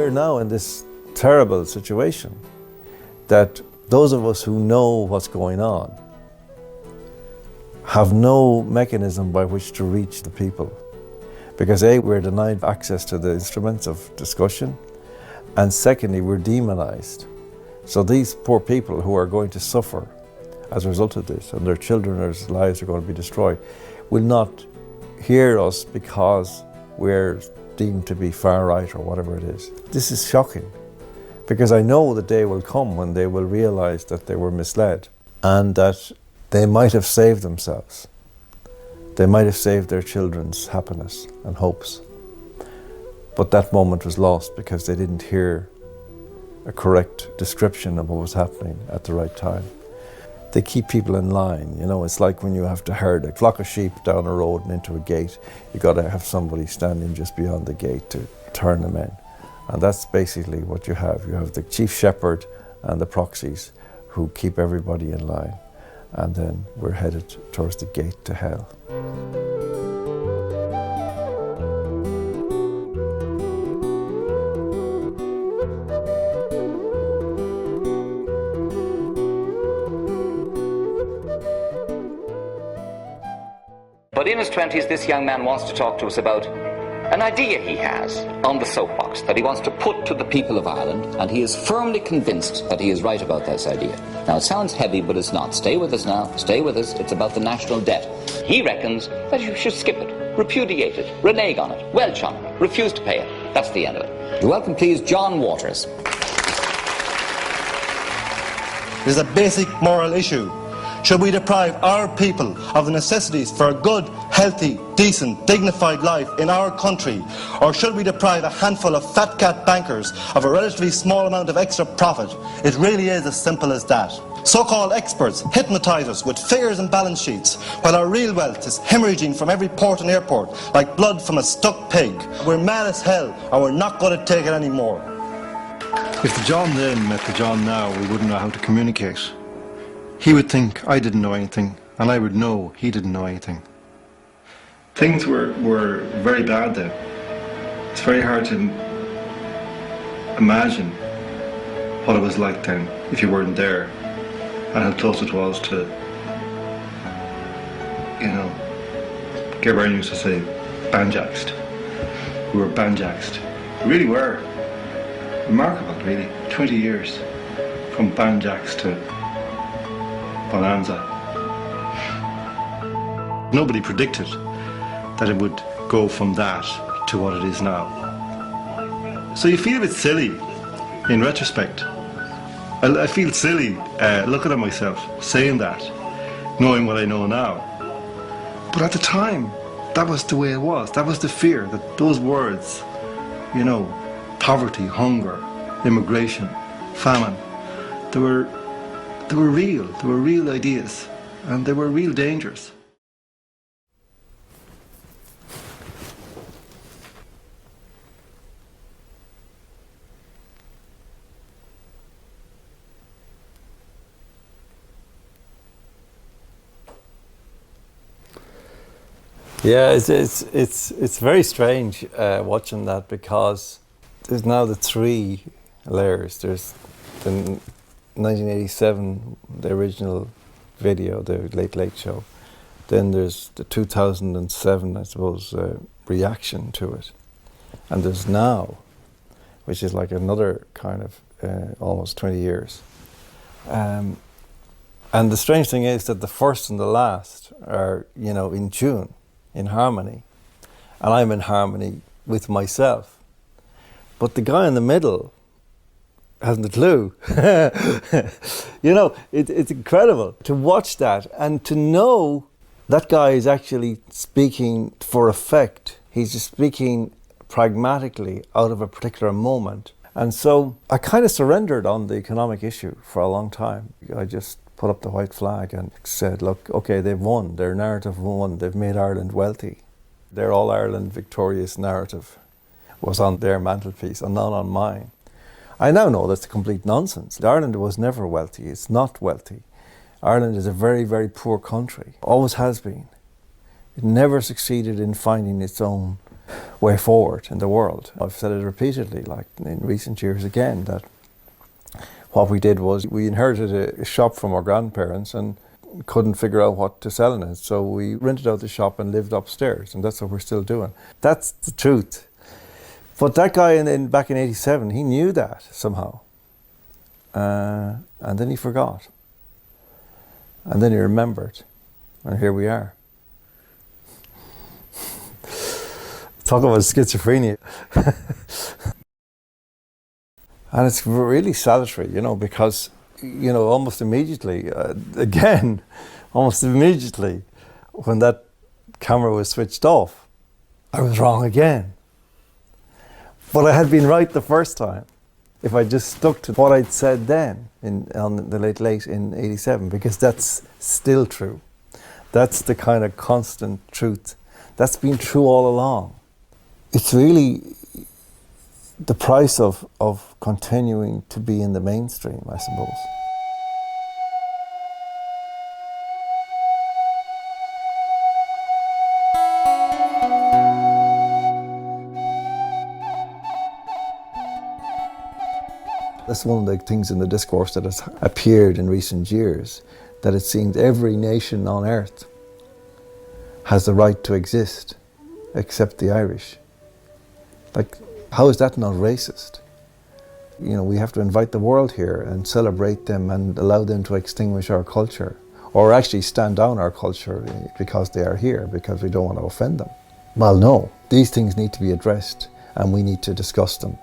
we're now in this terrible situation that those of us who know what's going on have no mechanism by which to reach the people. Because A, we're denied access to the instruments of discussion, and secondly, we're demonized. So these poor people who are going to suffer as a result of this, and their children's lives are going to be destroyed, will not hear us because we're deemed to be far right or whatever it is. This is shocking, because I know the day will come when they will realize that they were misled and that they might have saved themselves. They might have saved their children's happiness and hopes. But that moment was lost because they didn't hear a correct description of what was happening at the right time. They keep people in line, you know, it's like when you have to herd a flock of sheep down a road and into a gate, you got to have somebody standing just beyond the gate to turn them in. And that's basically what you have. You have the chief shepherd and the proxies who keep everybody in line. And then we're headed towards the gate to hell. But in his 20s, this young man wants to talk to us about an idea he has on the soapbox that he wants to put to the people of Ireland, and he is firmly convinced that he is right about this idea. Now, it sounds heavy, but it's not. Stay with us now. Stay with us. It's about the national debt. He reckons that you should skip it, repudiate it, renege on it, welch on it, refuse to pay it. That's the end of it. You welcome, please, John Waters. It is a basic moral issue. Should we deprive our people of the necessities for a good, healthy, decent, dignified life in our country? Or should we deprive a handful of fat cat bankers of a relatively small amount of extra profit? It really is as simple as that. So-called experts hypnotise us with figures and balance sheets, while our real wealth is hemorrhaging from every port and airport like blood from a stuck pig. We're mad as hell, and we're not going to take it anymore. If the John then met the John now, we wouldn't know how to communicate. He would think I didn't know anything, and I would know he didn't know anything. Things were very bad then. It's very hard to imagine what it was like then if you weren't there, and how close it was to, you know, Gabriel used to say, banjaxed. We were banjaxed. We really were. Remarkable, really. 20 years from banjaxed to bonanza. Nobody predicted that it would go from that to what it is now. So you feel a bit silly in retrospect. I feel silly looking at myself saying that, knowing what I know now. But at the time, that was the way it was. That was the fear, that those words, you know, poverty, hunger, immigration, famine, they were real. They were real ideas, and they were real dangers. Yeah, it's very strange watching that, because there's now the three layers. There's the 1987, the original video, the Late Late Show. Then there's the 2007, I suppose, reaction to it. And there's now, which is like another kind of almost 20 years. And the strange thing is that the first and the last are, you know, in tune, in harmony. And I'm in harmony with myself. But the guy in the middle hasn't a clue. You know, it's incredible to watch that and to know that guy is actually speaking for effect. He's just speaking pragmatically out of a particular moment. And so I kind of surrendered on the economic issue for a long time. I just put up the white flag and said, look, okay, they've won. Their narrative won. They've made Ireland wealthy. Their all-Ireland victorious narrative was on their mantelpiece and not on mine. I now know that's complete nonsense. Ireland was never wealthy. It's not wealthy. Ireland is a very, very poor country. Always has been. It never succeeded in finding its own way forward in the world. I've said it repeatedly, like in recent years again, that what we did was we inherited a shop from our grandparents and couldn't figure out what to sell in it. So we rented out the shop and lived upstairs, and that's what we're still doing. That's the truth. But that guy back in 87, he knew that somehow. And then he forgot. And then he remembered. And here we are. Talk about schizophrenia. And it's really salutary, you know, because, you know, almost immediately, almost immediately, when that camera was switched off, I was wrong again. But I had been right the first time. If I just stuck to what I'd said then, on the late in 87, because that's still true. That's the kind of constant truth. That's been true all along. It's really the price of continuing to be in the mainstream, I suppose. That's one of the things in the discourse that has appeared in recent years, that it seems every nation on earth has the right to exist, except the Irish. Like, how is that not racist? You know, we have to invite the world here and celebrate them and allow them to extinguish our culture, or actually stand down our culture because they are here, because we don't want to offend them. Well, no, these things need to be addressed and we need to discuss them.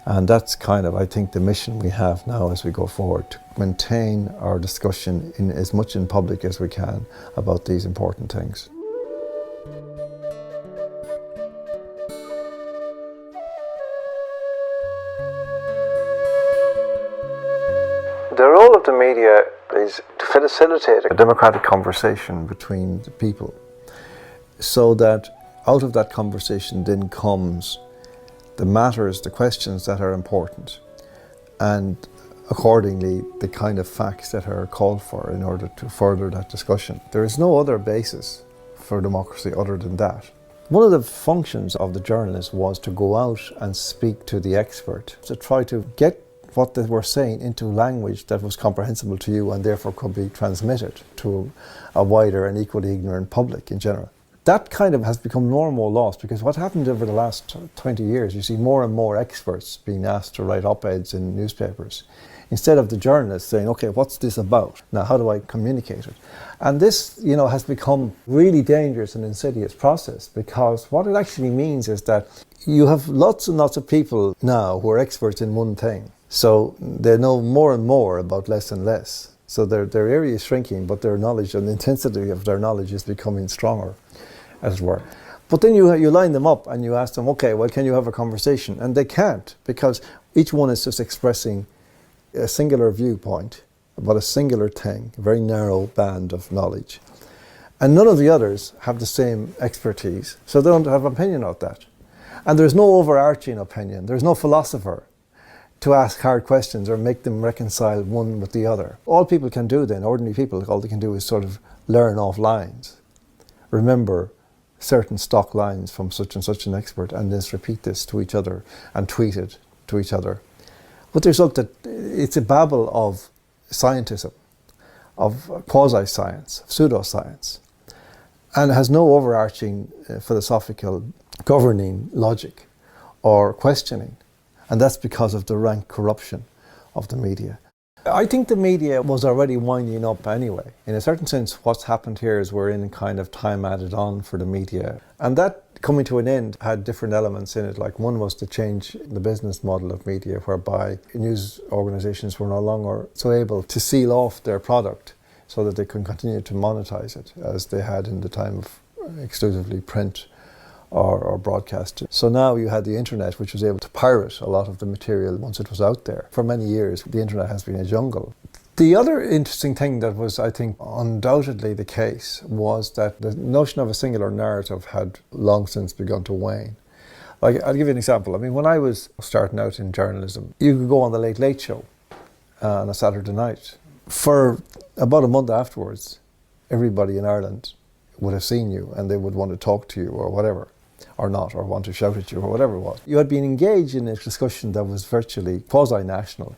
And that's kind of, I think, the mission we have now as we go forward, to maintain our discussion in as much in public as we can about these important things. The role of the media is to facilitate a democratic conversation between the people, so that out of that conversation then comes the matters, the questions that are important, and accordingly the kind of facts that are called for in order to further that discussion. There is no other basis for democracy other than that. One of the functions of the journalist was to go out and speak to the expert, to try to get what they were saying into language that was comprehensible to you and therefore could be transmitted to a wider and equally ignorant public in general. That kind of has become more and more lost, because what happened over the last 20 years, you see more and more experts being asked to write op-eds in newspapers, instead of the journalists saying, okay, what's this about? Now, how do I communicate it? And this, you know, has become really dangerous and insidious process, because what it actually means is that you have lots and lots of people now who are experts in one thing. So they know more and more about less and less. So their area is shrinking, but their knowledge and the intensity of their knowledge is becoming stronger, as it were. But then you line them up and you ask them, okay, well, can you have a conversation? And they can't, because each one is just expressing a singular viewpoint about a singular thing, a very narrow band of knowledge. And none of the others have the same expertise, so they don't have an opinion of that. And there's no overarching opinion, there's no philosopher to ask hard questions or make them reconcile one with the other. All people can do then, ordinary people, all they can do is sort of learn off lines. Remember certain stock lines from such and such an expert, and just repeat this to each other and tweet it to each other. With the result that it's a babble of scientism, of quasi-science, of pseudoscience, and has no overarching philosophical governing logic or questioning. And that's because of the rank corruption of the media. I think the media was already winding up anyway. In a certain sense, what's happened here is we're in kind of time added on for the media. And that coming to an end had different elements in it. Like, one was to change the business model of media, whereby news organizations were no longer so able to seal off their product so that they could continue to monetize it as they had in the time of exclusively print or broadcast. So now you had the internet, which was able to pirate a lot of the material once it was out there. For many years, the internet has been a jungle. The other interesting thing that was, I think, undoubtedly the case was that the notion of a singular narrative had long since begun to wane. Like, I'll give you an example. I mean, when I was starting out in journalism, you could go on the Late Late Show on a Saturday night. For about a month afterwards, everybody in Ireland would have seen you and they would want to talk to you or whatever. or not, or want to shout at you, or whatever it was. You had been engaged in a discussion that was virtually quasi-national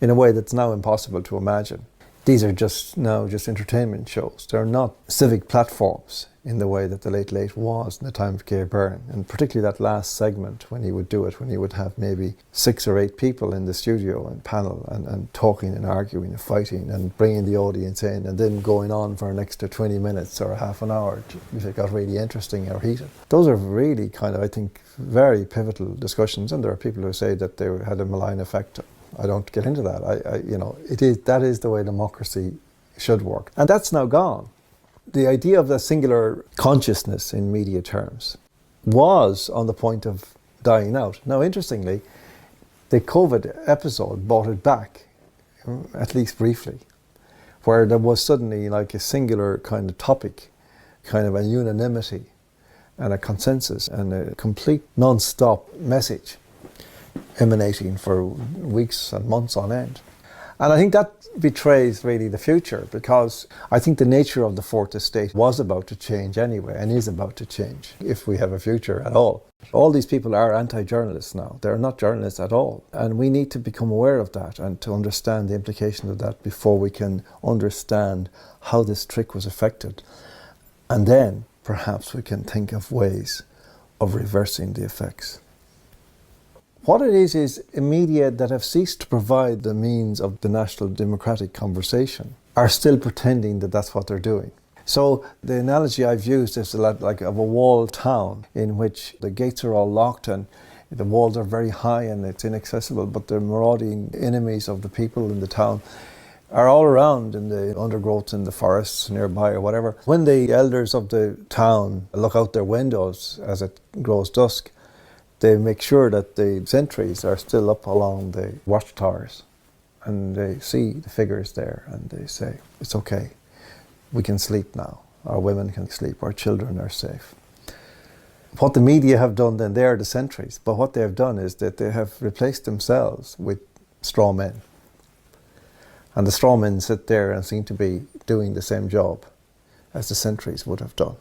in a way that's now impossible to imagine. These are just entertainment shows. They're not civic platforms in the way that the Late Late was in the time of Gay Byrne, and particularly that last segment when he would do it, when he would have maybe 6 or 8 people in the studio and panel and talking and arguing and fighting and bringing the audience in and then going on for an extra 20 minutes or half an hour if it got really interesting or heated. Those are really kind of, I think, very pivotal discussions, and there are people who say that they had a malign effect. I don't get into that. That is the way democracy should work. And that's now gone. The idea of the singular consciousness in media terms was on the point of dying out. Now, interestingly, the COVID episode brought it back, at least briefly, where there was suddenly like a singular kind of topic, kind of a unanimity and a consensus and a complete non-stop message emanating for weeks and months on end. And I think that betrays really the future, because I think the nature of the fourth estate was about to change anyway, and is about to change if we have a future at all. All these people are anti-journalists now. They're not journalists at all. And we need to become aware of that and to understand the implications of that before we can understand how this trick was affected. And then perhaps we can think of ways of reversing the effects. What it is media that have ceased to provide the means of the national democratic conversation are still pretending that that's what they're doing. So the analogy I've used is a lot like of a walled town in which the gates are all locked and the walls are very high and it's inaccessible, but the marauding enemies of the people in the town are all around in the undergrowth in the forests nearby or whatever. When the elders of the town look out their windows as it grows dusk, they make sure that the sentries are still up along the watchtowers, and they see the figures there and they say, it's okay, we can sleep now, our women can sleep, our children are safe. What the media have done then, they are the sentries, but what they have done is that they have replaced themselves with straw men. And the straw men sit there and seem to be doing the same job as the sentries would have done.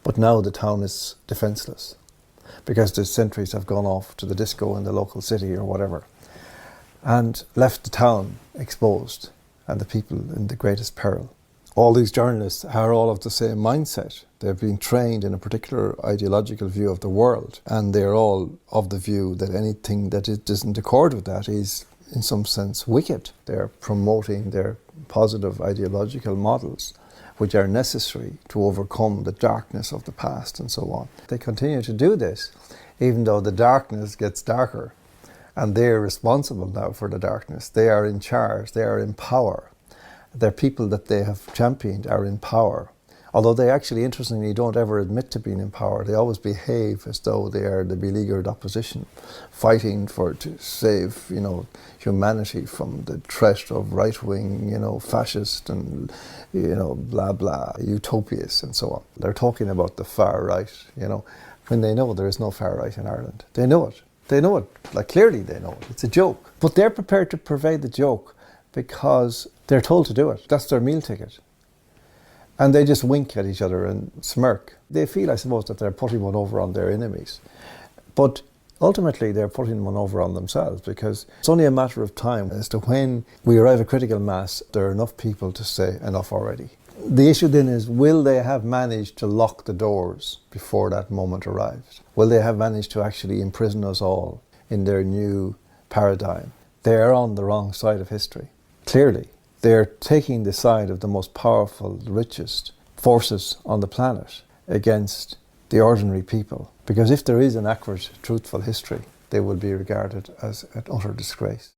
But now the town is defenseless, because the sentries have gone off to the disco in the local city or whatever, and left the town exposed and the people in the greatest peril. All these journalists are all of the same mindset. They've been trained in a particular ideological view of the world, and they're all of the view that anything that doesn't accord with that is, in some sense, wicked. They're promoting their positive ideological models, which are necessary to overcome the darkness of the past and so on. They continue to do this, even though the darkness gets darker, and they're responsible now for the darkness. They are in charge, they are in power. Their people that they have championed are in power. Although they actually, interestingly, don't ever admit to being in power. They always behave as though they are the beleaguered opposition, fighting to save, humanity from the threat of right-wing, fascist and, blah, blah, utopias and so on. They're talking about the far right, when they know there is no far right in Ireland. They know it. They know it. Like, clearly they know it. It's a joke. But they're prepared to purvey the joke because they're told to do it. That's their meal ticket. And they just wink at each other and smirk. They feel, I suppose, that they're putting one over on their enemies. But ultimately, they're putting one over on themselves, because it's only a matter of time as to when we arrive at critical mass, there are enough people to say enough already. The issue then is, will they have managed to lock the doors before that moment arrives? Will they have managed to actually imprison us all in their new paradigm? They are on the wrong side of history, clearly. They're taking the side of the most powerful, the richest forces on the planet against the ordinary people. Because if there is an accurate, truthful history, they will be regarded as an utter disgrace.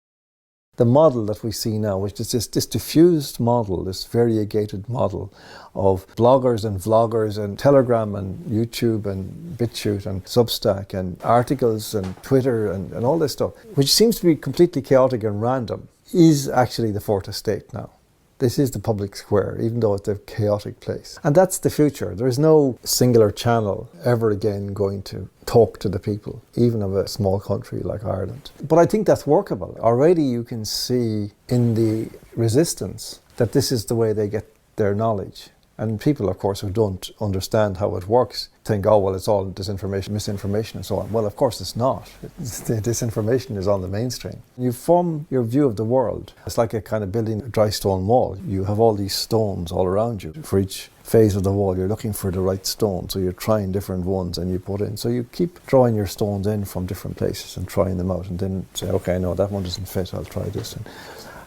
The model that we see now, which is this diffused model, this variegated model of bloggers and vloggers and Telegram and YouTube and BitChute and Substack and articles and Twitter and all this stuff, which seems to be completely chaotic and random, is actually the fourth estate now. This is the public square, even though it's a chaotic place. And that's the future. There is no singular channel ever again going to talk to the people, even of a small country like Ireland. But I think that's workable. Already you can see in the resistance that this is the way they get their knowledge. And people, of course, who don't understand how it works think, oh, well, it's all disinformation, misinformation and so on. Well, of course it's not. The disinformation is on the mainstream. You form your view of the world. It's like a kind of building a dry stone wall. You have all these stones all around you. For each phase of the wall, you're looking for the right stone. So you're trying different ones and you put in. So you keep drawing your stones in from different places and trying them out and then say, okay, no, that one doesn't fit, I'll try this.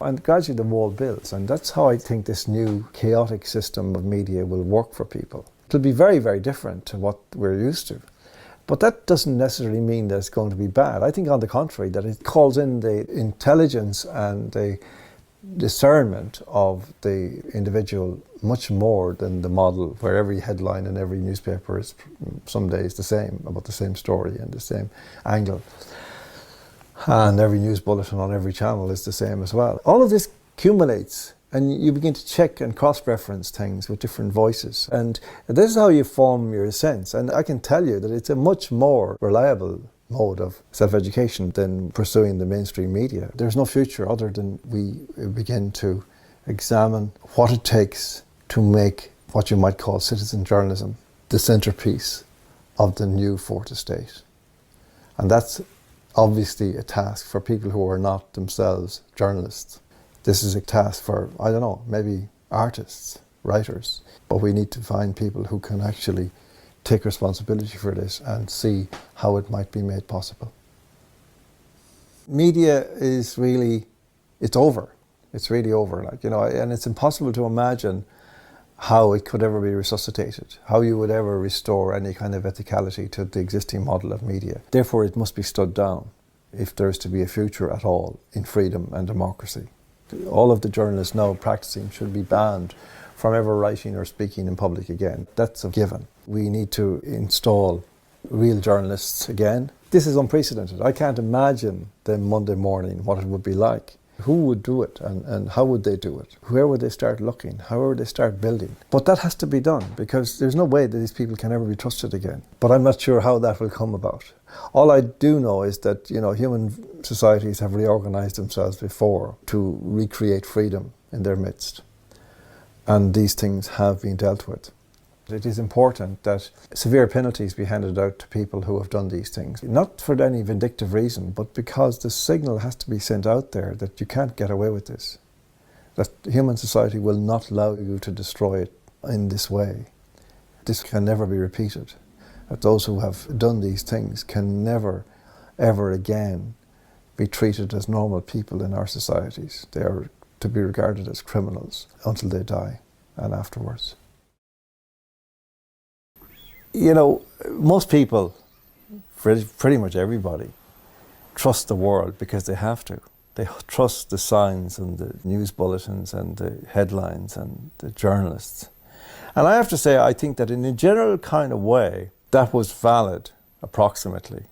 And gradually the wall builds, and that's how I think this new chaotic system of media will work for people. It'll be very, very different to what we're used to. But that doesn't necessarily mean that it's going to be bad. I think on the contrary, that it calls in the intelligence and the discernment of the individual much more than the model where every headline in every newspaper is some days the same, about the same story and the same angle. And every news bulletin on every channel is the same as well. All of this accumulates and you begin to check and cross-reference things with different voices. And this is how you form your sense. And I can tell you that it's a much more reliable mode of self-education than pursuing the mainstream media. There's no future other than we begin to examine what it takes to make what you might call citizen journalism the centerpiece of the new fourth estate. And that's obviously a task for people who are not themselves journalists. This is a task for, I don't know, maybe artists, writers. But we need to find people who can actually take responsibility for this and see how it might be made possible. Media is really, it's over. It's really over, and it's impossible to imagine how it could ever be resuscitated, how you would ever restore any kind of ethicality to the existing model of media. Therefore, it must be stood down if there is to be a future at all in freedom and democracy. All of the journalists now practicing should be banned from ever writing or speaking in public again. That's a given. We need to install real journalists again. This is unprecedented. I can't imagine then Monday morning what it would be like. Who would do it and how would they do it? Where would they start looking? How would they start building? But that has to be done because there's no way that these people can ever be trusted again. But I'm not sure how that will come about. All I do know is that, human societies have reorganized themselves before to recreate freedom in their midst. And these things have been dealt with. It is important that severe penalties be handed out to people who have done these things. Not for any vindictive reason, but because the signal has to be sent out there that you can't get away with this. That human society will not allow you to destroy it in this way. This can never be repeated. That those who have done these things can never, ever again be treated as normal people in our societies. They are to be regarded as criminals until they die and afterwards. Most people, pretty much everybody, trust the world because they have to. They trust the signs and the news bulletins and the headlines and the journalists. And I have to say, I think that in a general kind of way, that was valid approximately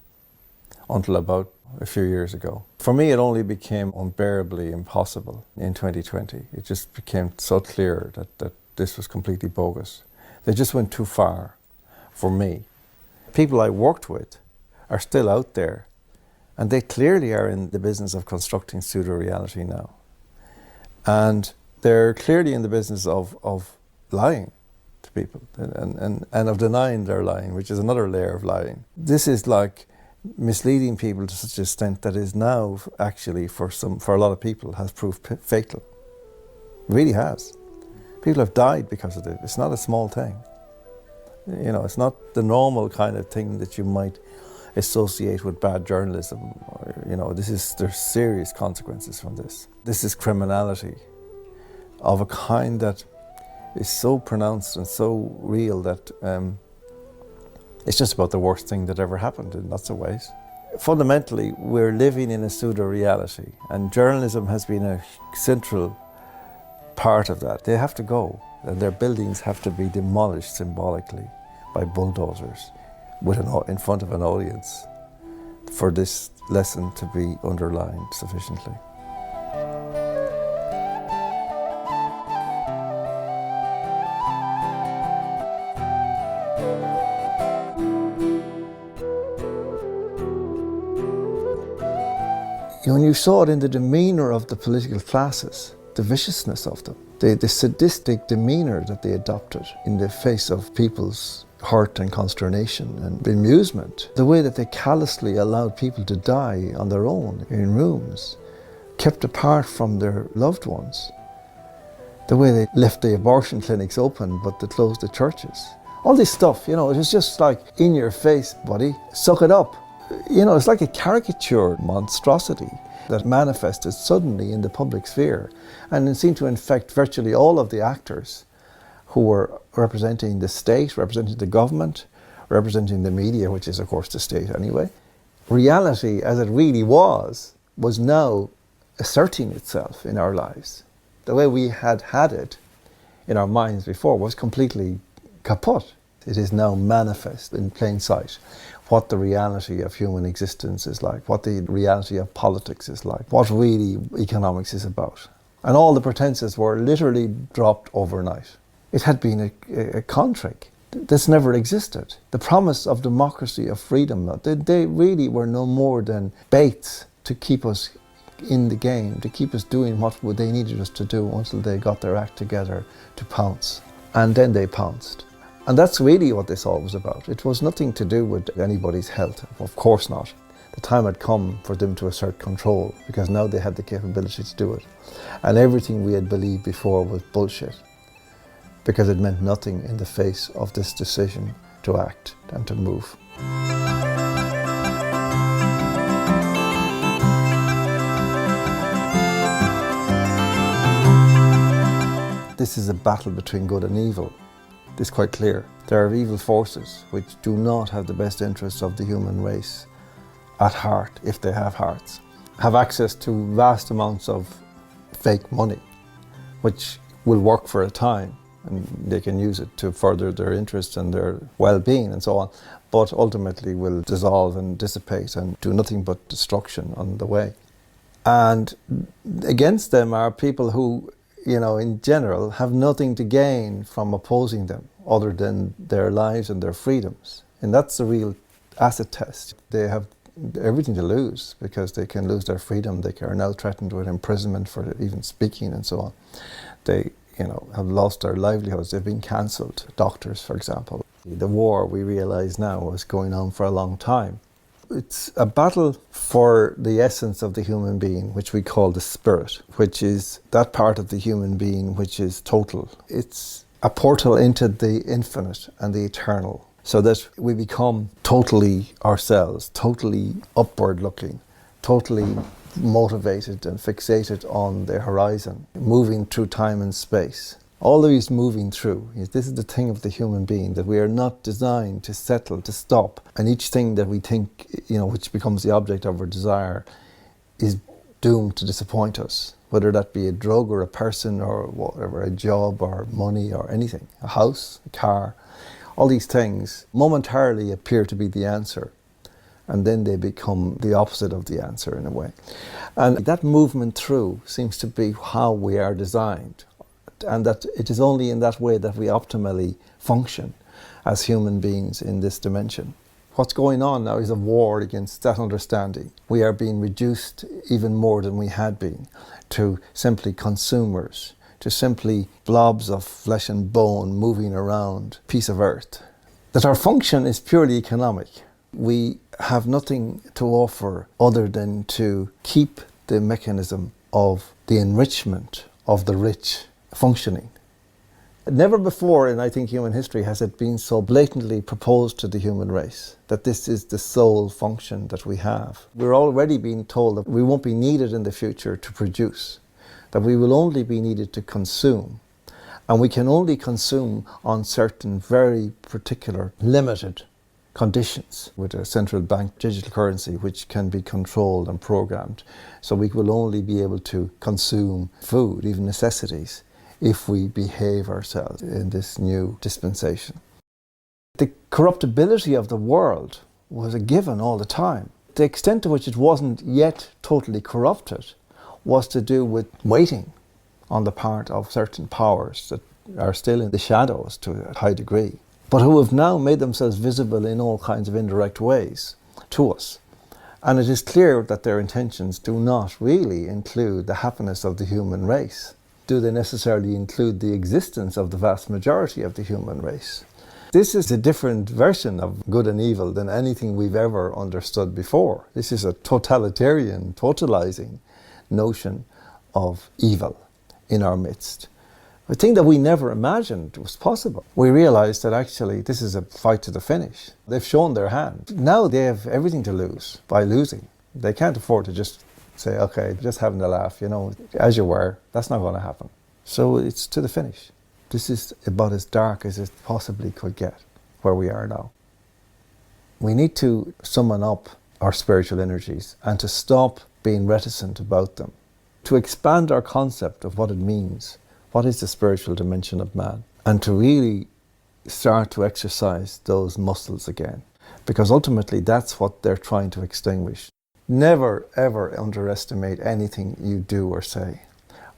until about a few years ago. For me, it only became unbearably impossible in 2020. It just became so clear that this was completely bogus. They just went too far. For me, people I worked with are still out there and they clearly are in the business of constructing pseudo-reality now. And they're clearly in the business of lying to people and of denying they're lying, which is another layer of lying. This is like misleading people to such an extent that is now actually for a lot of people has proved fatal. It really has. People have died because of it. It's not a small thing. It's not the normal kind of thing that you might associate with bad journalism. There's serious consequences from this. This is criminality of a kind that is so pronounced and so real that it's just about the worst thing that ever happened in lots of ways. Fundamentally, we're living in a pseudo-reality, and journalism has been a central part of that. They have to go, and their buildings have to be demolished symbolically by bulldozers in front of an audience for this lesson to be underlined sufficiently. When you saw it in the demeanour of the political classes, the viciousness of them, The sadistic demeanour that they adopted in the face of people's hurt and consternation and bemusement, the way that they callously allowed people to die on their own in rooms, kept apart from their loved ones, the way they left the abortion clinics open but they closed the churches. All this stuff, it was just like, in your face, buddy, suck it up. It's like a caricature monstrosity that manifested suddenly in the public sphere, and it seemed to infect virtually all of the actors who were representing the state, representing the government, representing the media, which is of course the state anyway. Reality as it really was now asserting itself in our lives. The way we had it in our minds before was completely kaput. It is now manifest in plain sight what the reality of human existence is like, what the reality of politics is like, what really economics is about. And all the pretenses were literally dropped overnight. It had been a con trick. This never existed. The promise of democracy, of freedom, they really were no more than baits to keep us in the game, to keep us doing what they needed us to do until they got their act together to pounce. And then they pounced. And that's really what this all was about. It was nothing to do with anybody's health, of course not. The time had come for them to assert control, because now they had the capability to do it. And everything we had believed before was bullshit, because it meant nothing in the face of this decision to act and to move. This is a battle between good and evil. It's quite clear. There are evil forces which do not have the best interests of the human race at heart, if they have hearts, have access to vast amounts of fake money, which will work for a time, and they can use it to further their interests and their well-being and so on, but ultimately will dissolve and dissipate and do nothing but destruction on the way. And against them are people who, in general, have nothing to gain from opposing them other than their lives and their freedoms. And that's the real acid test. They have everything to lose because they can lose their freedom. They are now threatened with imprisonment for even speaking and so on. They, have lost their livelihoods. They've been cancelled. Doctors, for example. The war, we realise now, was going on for a long time. It's a battle for the essence of the human being, which we call the spirit, which is that part of the human being which is total. It's a portal into the infinite and the eternal, so that we become totally ourselves, totally upward looking, totally motivated and fixated on the horizon, moving through time and space. Always moving through. This is the thing of the human being, that we are not designed to settle, to stop. And each thing that we think, which becomes the object of our desire, is doomed to disappoint us. Whether that be a drug or a person or whatever, a job or money or anything, a house, a car. All these things momentarily appear to be the answer, and then they become the opposite of the answer in a way. And that movement through seems to be how we are designed. And that it is only in that way that we optimally function as human beings in this dimension. What's going on now is a war against that understanding. We are being reduced even more than we had been to simply consumers, to simply blobs of flesh and bone moving around a piece of earth. That our function is purely economic. We have nothing to offer other than to keep the mechanism of the enrichment of the rich functioning. Never before in, I think, human history has it been so blatantly proposed to the human race that this is the sole function that we have. We're already being told that we won't be needed in the future to produce, that we will only be needed to consume, and we can only consume on certain very particular limited conditions with a central bank digital currency which can be controlled and programmed. So we will only be able to consume food, even necessities, if we behave ourselves in this new dispensation. The corruptibility of the world was a given all the time. The extent to which it wasn't yet totally corrupted was to do with waiting on the part of certain powers that are still in the shadows to a high degree, but who have now made themselves visible in all kinds of indirect ways to us. And it is clear that their intentions do not really include the happiness of the human race. do they necessarily include the existence of the vast majority of the human race? This is a different version of good and evil than anything we've ever understood before. This is a totalitarian, totalizing notion of evil in our midst. A thing that we never imagined was possible. We realized that actually this is a fight to the finish. They've shown their hand. Now they have everything to lose by losing. They can't afford to just say, okay, just having a laugh, you know, as you were. That's not going to happen. So it's to the finish. This is about as dark as it possibly could get, where we are now. We need to summon up our spiritual energies and to stop being reticent about them, to expand our concept of what it means, what is the spiritual dimension of man, and to really start to exercise those muscles again, because ultimately that's what they're trying to extinguish. Never ever underestimate anything you do or say,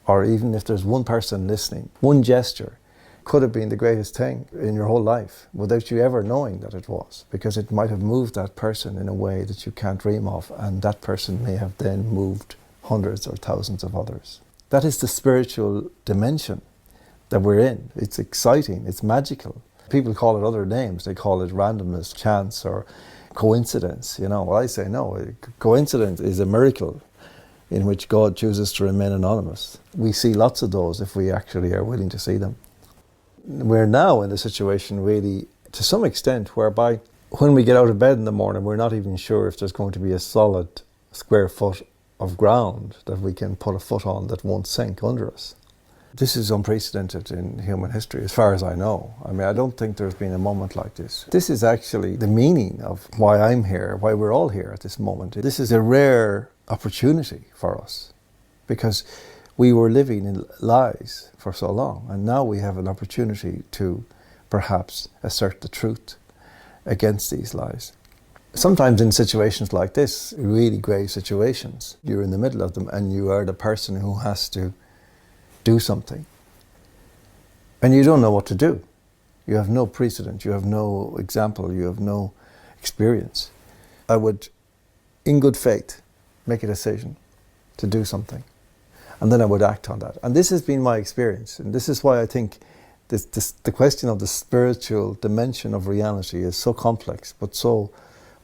or even if there's one person listening. One gesture could have been the greatest thing in your whole life without you ever knowing that it was, because it might have moved that person in a way that you can't dream of, and that person may have then moved hundreds or thousands of others. That is the spiritual dimension that we're in. It's exciting, it's magical. People call it other names. They call it randomness, chance, or coincidence. You know, well, I say no. Coincidence is a miracle in which God chooses to remain anonymous. We see lots of those if we actually are willing to see them. We're now in a situation really, to some extent, whereby when we get out of bed in the morning, we're not even sure if there's going to be a solid square foot of ground that we can put a foot on that won't sink under us. This is unprecedented in human history, as far as I know. I mean, I don't think there's been a moment like this. This is actually the meaning of why I'm here, why we're all here at this moment. This is a rare opportunity for us, because we were living in lies for so long, and now we have an opportunity to perhaps assert the truth against these lies. Sometimes in situations like this, really grave situations, you're in the middle of them and you are the person who has to do something. And you don't know what to do. You have no precedent, you have no example, you have no experience. I would, in good faith, make a decision to do something. And then I would act on that. And this has been my experience. And this is why I think the question of the spiritual dimension of reality is so complex, but so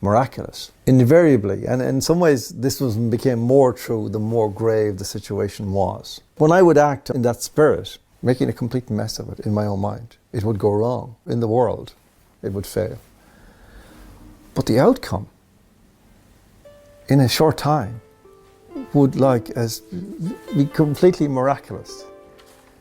miraculous. Invariably, and in some ways this became more true the more grave the situation was. When I would act in that spirit, making a complete mess of it in my own mind, it would go wrong. In the world, it would fail. But the outcome, in a short time, would be completely miraculous,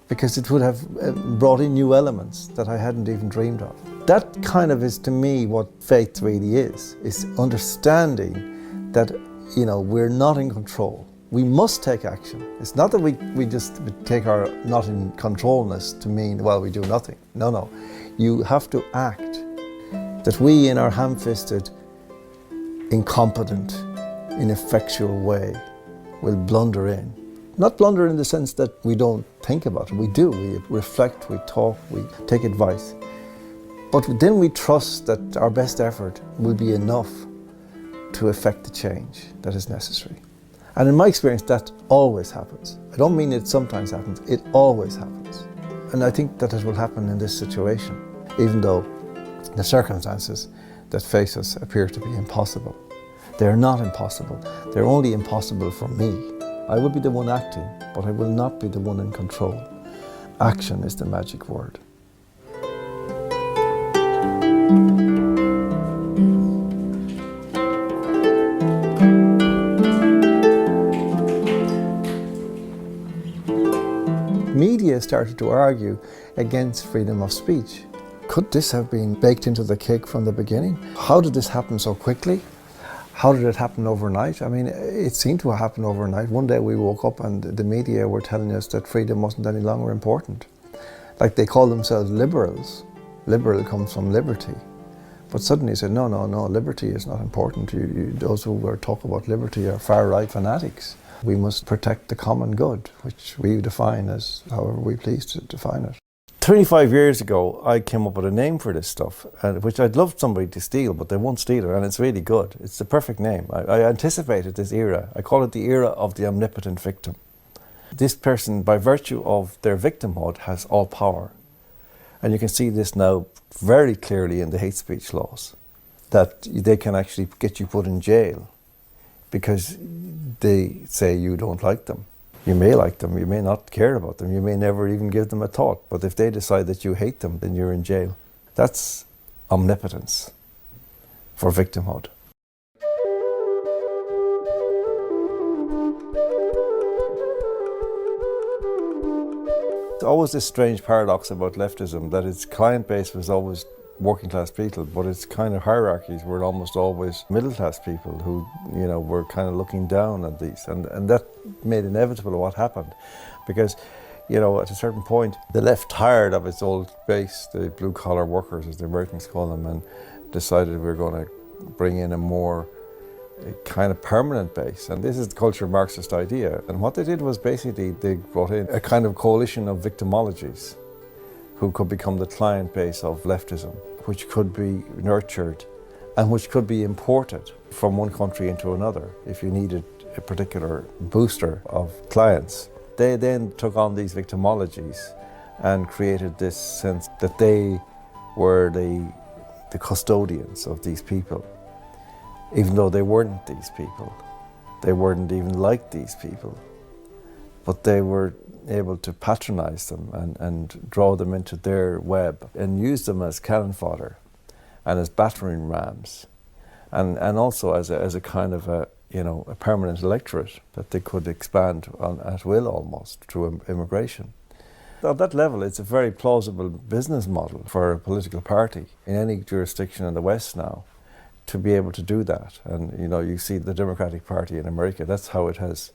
because it would have brought in new elements that I hadn't even dreamed of. That kind of is, to me, what faith really is understanding that, you know, we're not in control. We must take action. It's not that we just take our not in controlness to mean, well, we do nothing. No. You have to act. That we, in our ham-fisted, incompetent, ineffectual way, will blunder in. Not blunder in the sense that we don't think about it. We do. We reflect, we talk, we take advice. But then we trust that our best effort will be enough to effect the change that is necessary. And in my experience, that always happens. I don't mean it sometimes happens, it always happens. And I think that it will happen in this situation, even though the circumstances that face us appear to be impossible. They're not impossible. They're only impossible for me. I will be the one acting, but I will not be the one in control. Action is the magic word. Media started to argue against freedom of speech. Could this have been baked into the cake from the beginning? How did this happen so quickly? How did it happen overnight? I mean, it seemed to happen overnight. One day we woke up and the media were telling us that freedom wasn't any longer important. Like, they call themselves liberals. Liberal comes from liberty. But suddenly you said, no, liberty is not important. Those who are talking about liberty are far-right fanatics. We must protect the common good, which we define as however we please to define it. 25 years ago, I came up with a name for this stuff, which I'd love somebody to steal, but they won't steal it, and it's really good. It's the perfect name. I anticipated this era. I call it the era of the omnipotent victim. This person, by virtue of their victimhood, has all power. And you can see this now very clearly in the hate speech laws, that they can actually get you put in jail because they say you don't like them. You may like them, you may not care about them, you may never even give them a thought, but if they decide that you hate them, then you're in jail. That's omnipotence for victimhood. It's always this strange paradox about leftism, that its client base was always working class people, but its kind of hierarchies were almost always middle class people who, you know, were kind of looking down at these, and that made inevitable what happened, because, you know, at a certain point the left tired of its old base, the blue collar workers as the Americans call them, and decided we're going to bring in a kind of permanent base, and this is the culture Marxist idea. And what they did was basically they brought in a kind of coalition of victimologies who could become the client base of leftism, which could be nurtured and which could be imported from one country into another if you needed a particular booster of clients. They then took on these victimologies and created this sense that they were the custodians of these people, even though they weren't these people. They weren't even like these people, but they were able to patronize them and draw them into their web and use them as cannon fodder and as battering rams, and also as a kind of a permanent electorate that they could expand on at will almost through immigration. At that level, it's a very plausible business model for a political party in any jurisdiction in the West now to be able to do that. And you know, you see the Democratic Party in America, that's how it has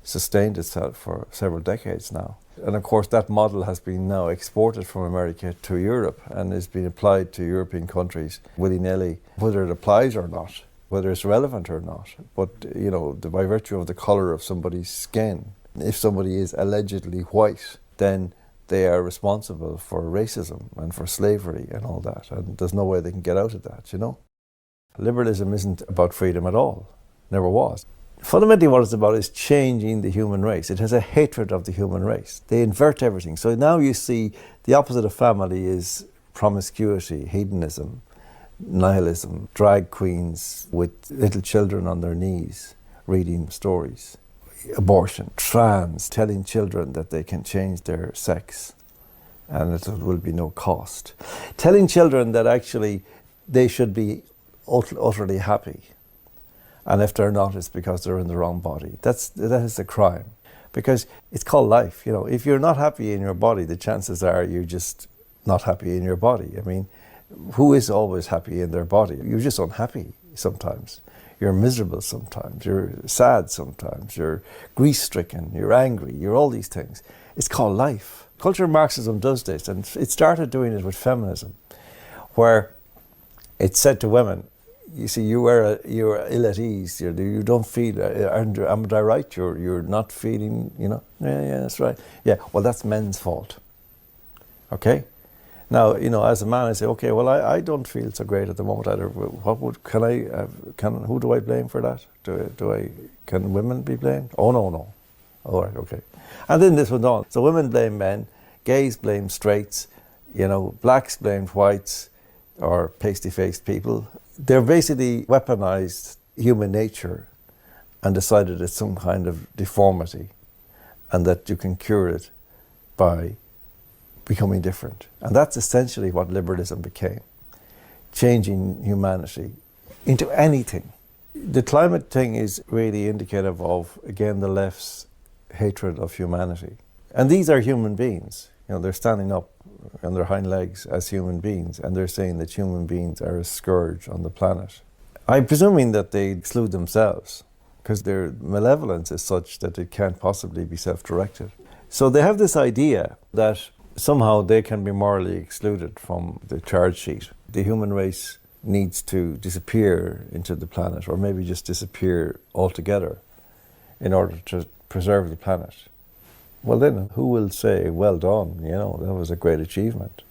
sustained itself for several decades now. And of course that model has been now exported from America to Europe and is being applied to European countries willy-nilly, whether it applies or not, whether it's relevant or not. But you know, by virtue of the colour of somebody's skin, if somebody is allegedly white, then they are responsible for racism and for slavery and all that, and there's no way they can get out of that, you know. Liberalism isn't about freedom at all, never was. Fundamentally what it's about is changing the human race. It has a hatred of the human race. They invert everything. So now you see the opposite of family is promiscuity, hedonism, nihilism, drag queens with little children on their knees reading stories, abortion, trans, telling children that they can change their sex and it will be no cost. Telling children that actually they should be utterly happy, and if they're not, it's because they're in the wrong body. That is a crime, because it's called life. You know, if you're not happy in your body, the chances are you're just not happy in your body. I mean, who is always happy in their body? You're just unhappy sometimes. You're miserable sometimes. You're sad sometimes. You're grief-stricken. You're angry. You're all these things. It's called life. Cultural Marxism does this, and it started doing it with feminism, where it said to women, you see, you're ill at ease. You don't feel. Am I right? You're not feeling. You know. Yeah, that's right. Yeah. Well, that's men's fault. Okay. Now, you know, as a man, I say, okay. Well, I don't feel so great at the moment either. Who do I blame for that? Can women be blamed? Oh no. All right. Okay. And then this went on. So women blame men, gays blame straights, you know, blacks blamed whites or pasty-faced people. They're basically weaponized human nature and decided it's some kind of deformity and that you can cure it by becoming different. And that's essentially what liberalism became, changing humanity into anything. The climate thing is really indicative of, again, the left's hatred of humanity. And these are human beings. You know, they're standing up on their hind legs as human beings, and they're saying that human beings are a scourge on the planet. I'm presuming that they exclude themselves, because their malevolence is such that it can't possibly be self-directed. So they have this idea that somehow they can be morally excluded from the charge sheet. The human race needs to disappear into the planet, or maybe just disappear altogether in order to preserve the planet. Well then, who will say, well done, you know, that was a great achievement?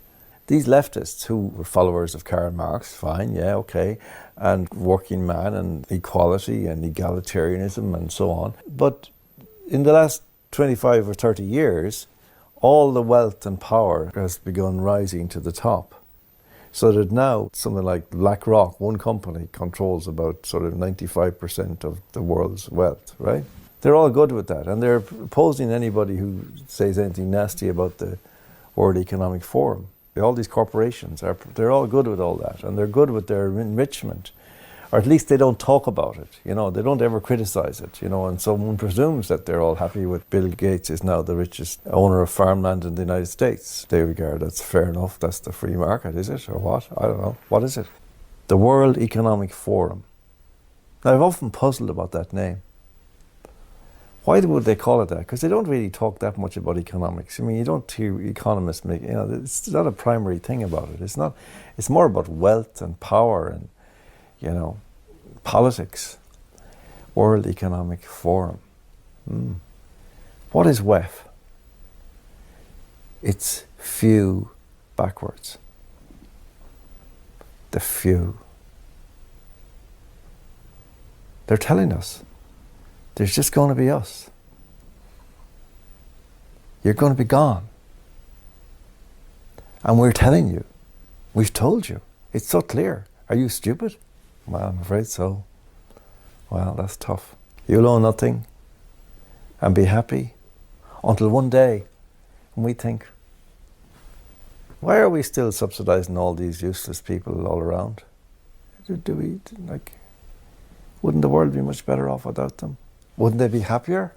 These leftists who were followers of Karl Marx, fine, yeah, okay, and working man and equality and egalitarianism and so on. But in the last 25 or 30 years, all the wealth and power has begun rising to the top. So that now something like BlackRock, one company, controls about sort of 95% of the world's wealth, right? They're all good with that, and they're opposing anybody who says anything nasty about the World Economic Forum. All these corporations, they're all good with all that, and they're good with their enrichment. Or at least they don't talk about it, you know, they don't ever criticize it, you know, and someone presumes that they're all happy with Bill Gates is now the richest owner of farmland in the United States. They regard that's fair enough, that's the free market, is it, or what? I don't know. What is it? The World Economic Forum. Now, I've often puzzled about that name. Why would they call it that? Because they don't really talk that much about economics. I mean, you don't hear economists make, you know, it's not a primary thing about it. It's not, it's more about wealth and power and, you know, politics. World Economic Forum. What is WEF? It's few backwards. The few. They're telling us there's just going to be us. You're going to be gone. And we're telling you. We've told you. It's so clear. Are you stupid? Well, I'm afraid so. Well, that's tough. You'll own nothing and be happy until one day when we think, why are we still subsidizing all these useless people all around? Do we, like, wouldn't the world be much better off without them? Wouldn't they be happier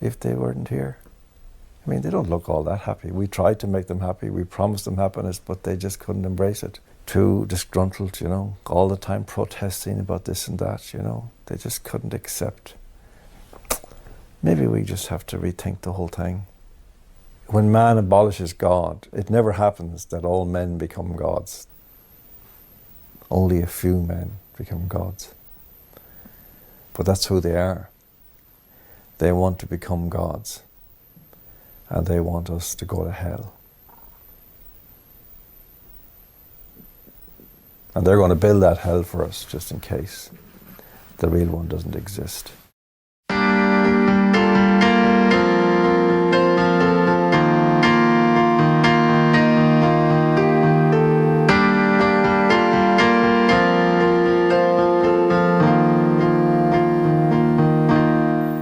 if they weren't here? I mean, they don't look all that happy. We tried to make them happy. We promised them happiness, but they just couldn't embrace it. Too disgruntled, you know, all the time protesting about this and that, you know. They just couldn't accept. Maybe we just have to rethink the whole thing. When man abolishes God, it never happens that all men become gods. Only a few men become gods. But that's who they are. They want to become gods. And they want us to go to hell. And they're going to build that hell for us just in case the real one doesn't exist.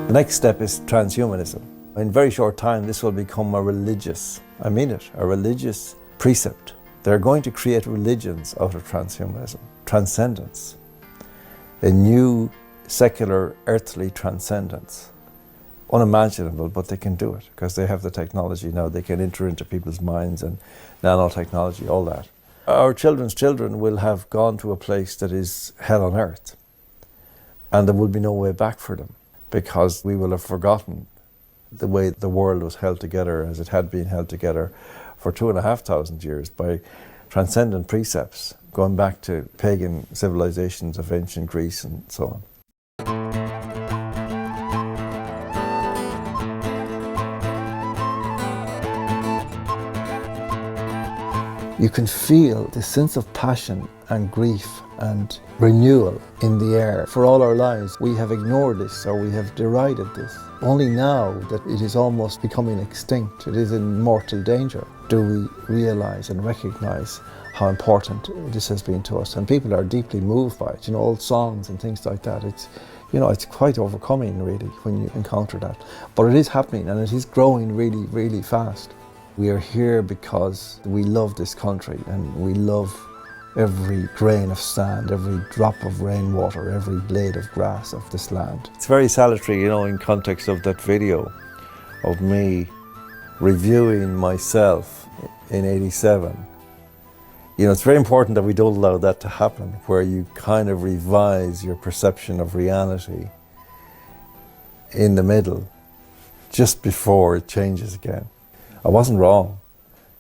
The next step is transhumanism. In a very short time, this will become a religious, I mean it, a religious precept. They're going to create religions out of transhumanism, transcendence, a new secular earthly transcendence. Unimaginable, but they can do it because they have the technology now. They can enter into people's minds and nanotechnology, all that. Our children's children will have gone to a place that is hell on earth, and there will be no way back for them because we will have forgotten the way the world was held together as it had been held together for 2,500 years by transcendent precepts, going back to pagan civilizations of ancient Greece and so on. You can feel the sense of passion and grief and renewal in the air. For all our lives, we have ignored this or we have derided this. Only now that it is almost becoming extinct, it is in mortal danger, do we realize and recognize how important this has been to us. And people are deeply moved by it, you know, old songs and things like that. It's, you know, it's quite overcoming really when you encounter that. But it is happening and it is growing really, really fast. We are here because we love this country and we love every grain of sand, every drop of rainwater, every blade of grass of this land. It's very salutary, you know, in context of that video of me reviewing myself in '87. You know, it's very important that we don't allow that to happen, where you kind of revise your perception of reality in the middle, just before it changes again. I wasn't wrong,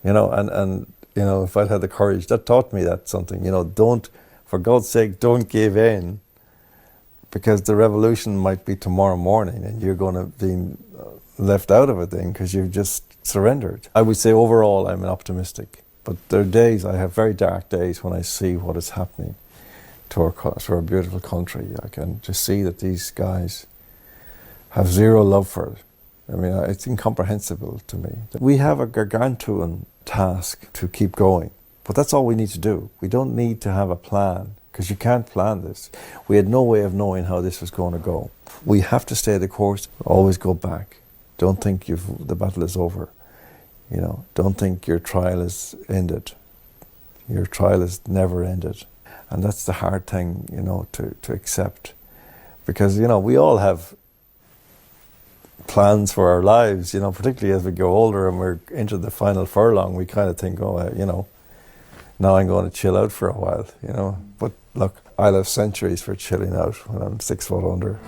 you know, and you know, if I'd had the courage, that taught me that something, you know, don't, for God's sake, don't give in, because the revolution might be tomorrow morning and you're going to be left out of it then because you've just surrendered. I would say overall I'm an optimistic, but there are days, I have very dark days when I see what is happening to our beautiful country. I can just see that these guys have zero love for it. I mean, it's incomprehensible to me. We have a gargantuan task to keep going, but that's all we need to do. We don't need to have a plan, because you can't plan this. We had no way of knowing how this was going to go. We have to stay the course, always go back. Don't think the battle is over. You know, don't think your trial is ended. Your trial is never ended. And that's the hard thing, you know, to accept. Because, you know, we all have plans for our lives, you know, particularly as we go older and we're into the final furlong, we kind of think, oh, you know, now I'm going to chill out for a while, you know. But look, I'll have centuries for chilling out when I'm 6 foot under.